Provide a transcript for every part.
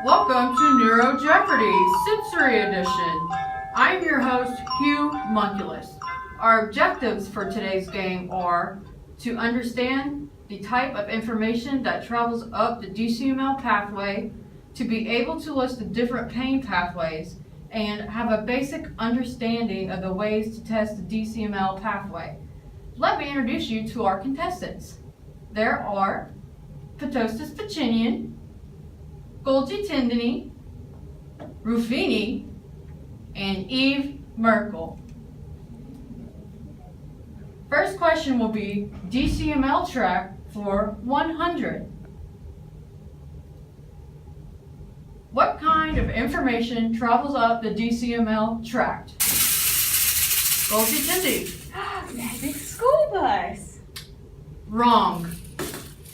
Welcome to Neuro Jeopardy, Sensory Edition. I'm your host, Hugh Munculus. Our objectives for today's game are to understand the type of information that travels up the DCML pathway, to be able to list the different pain pathways, and have a basic understanding of the ways to test the DCML pathway. Let me introduce you to our contestants. There are Ptosis Pachinian, Golgi Tindany, Ruffini, and Eve Merkel. First question will be DCML tract for 100. What kind of information travels up the DCML tract? Golgi Tindany. Magic school bus. Wrong.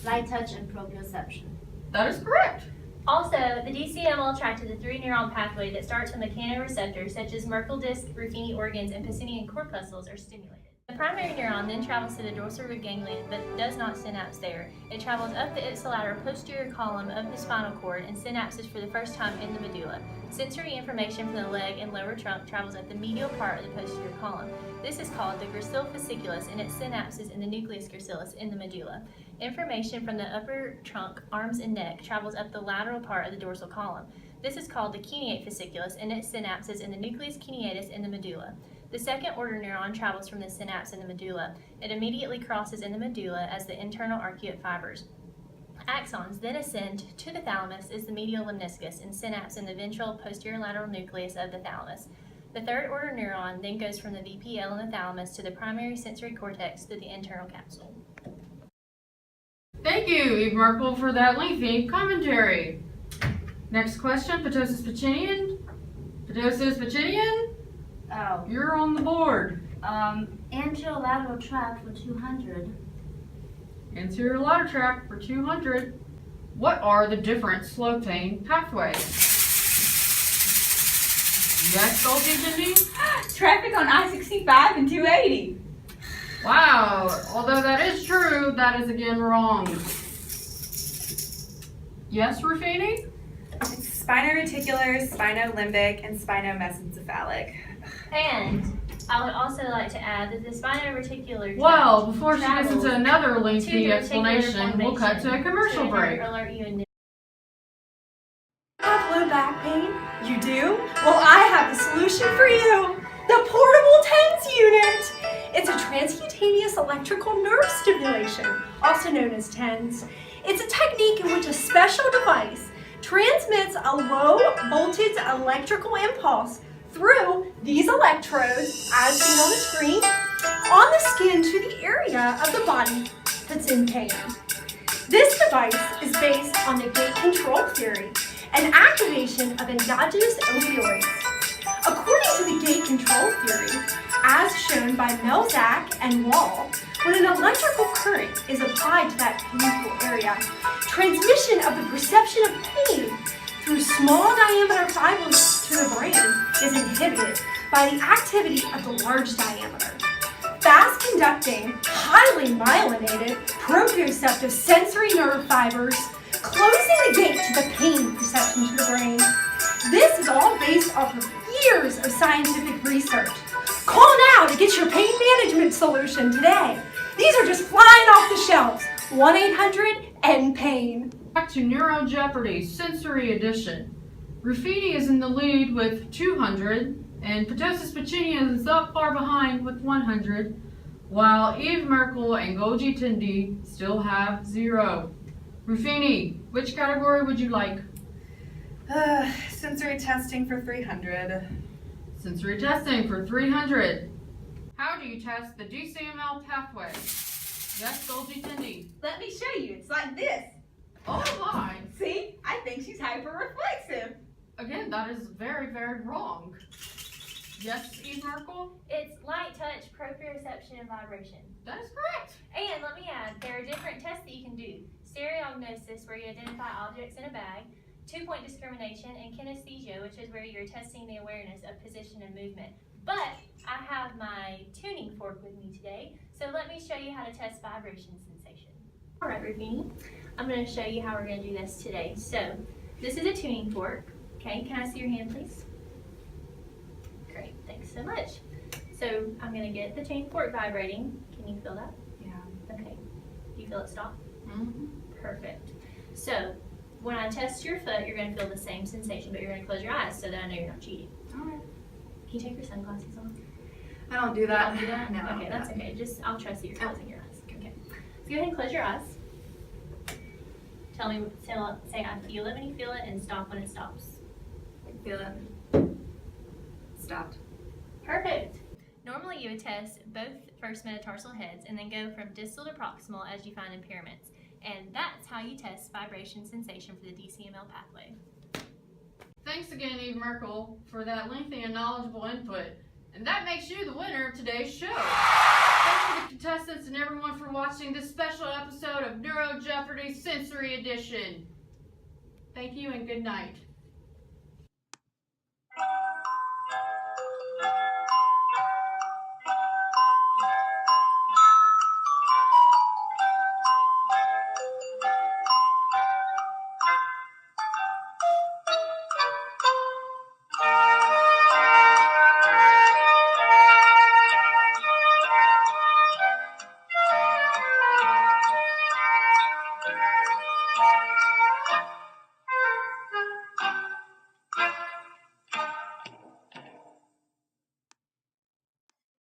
Light touch and proprioception. That is correct. Also, the DCML tract is a three-neuron pathway that starts when mechanoreceptors such as Merkel disc, Ruffini organs, and Pacinian corpuscles are stimulated. The primary neuron then travels to the dorsal root ganglion but does not synapse there. It travels up the ipsilateral posterior column of the spinal cord and synapses for the first time in the medulla. Sensory information from the leg and lower trunk travels up the medial part of the posterior column. This is called the gracile fasciculus, and it synapses in the nucleus gracilis in the medulla. Information from the upper trunk, arms, and neck travels up the lateral part of the dorsal column. This is called the cuneate fasciculus, and it synapses in the nucleus cuneatus in the medulla. The second order neuron travels from the synapse in the medulla. It immediately crosses in the medulla as the internal arcuate fibers. Axons then ascend to the thalamus as the medial lemniscus and synapse in the ventral posterior lateral nucleus of the thalamus. The third order neuron then goes from the VPL in the thalamus to the primary sensory cortex to the internal capsule. Thank you, Eve Merkel, for that lengthy commentary. Next question, Ptosis Pachinian. Ptosis Pachinian, Oh. you're on the board. Anterolateral tract for 200. Anterior lateral tract for 200. What are the different slow pain pathways? Yes, Golgi Tindany? Traffic on I-65 and 280. Wow, although that is true, that is again wrong. Yes, Ruffini? It's spino-reticular, spino-limbic, and spino-mesencephalic. And I would also like to add that the spino-reticular Well, before she gets travels into another to lengthy your explanation, we'll cut to a commercial break. Alert you in Have low back pain? You do? Well, I have the solution for you. The portable TENS unit. It's a transcutaneous electrical nerve stimulation, also known as TENS. It's a technique in which a special device transmits a low voltage electrical impulse through these electrodes, as seen on the screen, on the skin to the area of the body that's in pain. This device is based on the gate control theory and activation of endogenous opioids. According to the gate control theory, as shown by Melzack and Wall, when an electrical current is applied to that painful area, transmission of the perception of pain through small diameter fibers to the brain is inhibited by the activity of the large diameter. Fast conducting, highly myelinated, proprioceptive sensory nerve fibers closing the gate to the pain perception to the brain. This is all based off of years of scientific research. Call now to get your pain management solution today. These are just flying off the shelves. 1-800-NPAIN. Back to Neuro Jeopardy, Sensory Edition. Ruffini is in the lead with 200, and Ptosis Pachinian is up far behind with 100, while Eve Merkel and Golgi Tindany still have 0. Ruffini, which category would you like? Sensory testing for 300. Sensory testing for 300. How do you test the DCML pathway? Yes, Golgi Tindany. Let me show you. It's like this. Oh my! See? I think she's hyper-reflexive. Again, that is very, very wrong. Yes, Eve Merkel? It's light touch, proprioception, and vibration. That is correct. And let me add, there are different tests that you can do. Stereognosis, where you identify objects in a bag, 2-point discrimination, and kinesthesia, which is where you're testing the awareness of position and movement. But I have my tuning fork with me today, so let me show you how to test vibration sensation. All right, Ruffini, I'm going to show you how we're going to do this today. So This is a tuning fork. Okay, can I see your hand, please? Great, thanks so much. So I'm going to get the tuning fork vibrating. Can you feel that? Yeah. Okay. Do you feel it stop? Mm-hmm. Perfect. So when I test your foot, you're going to feel the same sensation, but you're going to close your eyes so that I know you're not cheating. All right. Can you take your sunglasses off? I don't do that. You don't do that? No. I don't Okay, do that's that. okay. Just I'll trust that you're closing your eyes. Okay. So go ahead and close your eyes. Tell me, say I feel it when you feel it, and stop when it stops. Feel it. Stopped. Perfect. Normally you would test both first metatarsal heads and then go from distal to proximal as you find impairments. And that's how you test vibration sensation for the DCML pathway. Thanks again, Eve Merkel, for that lengthy and knowledgeable input. And that makes you the winner of today's show. Thanks to the contestants and everyone for watching this special episode of Neuro Jeopardy Sensory Edition. Thank you and good night.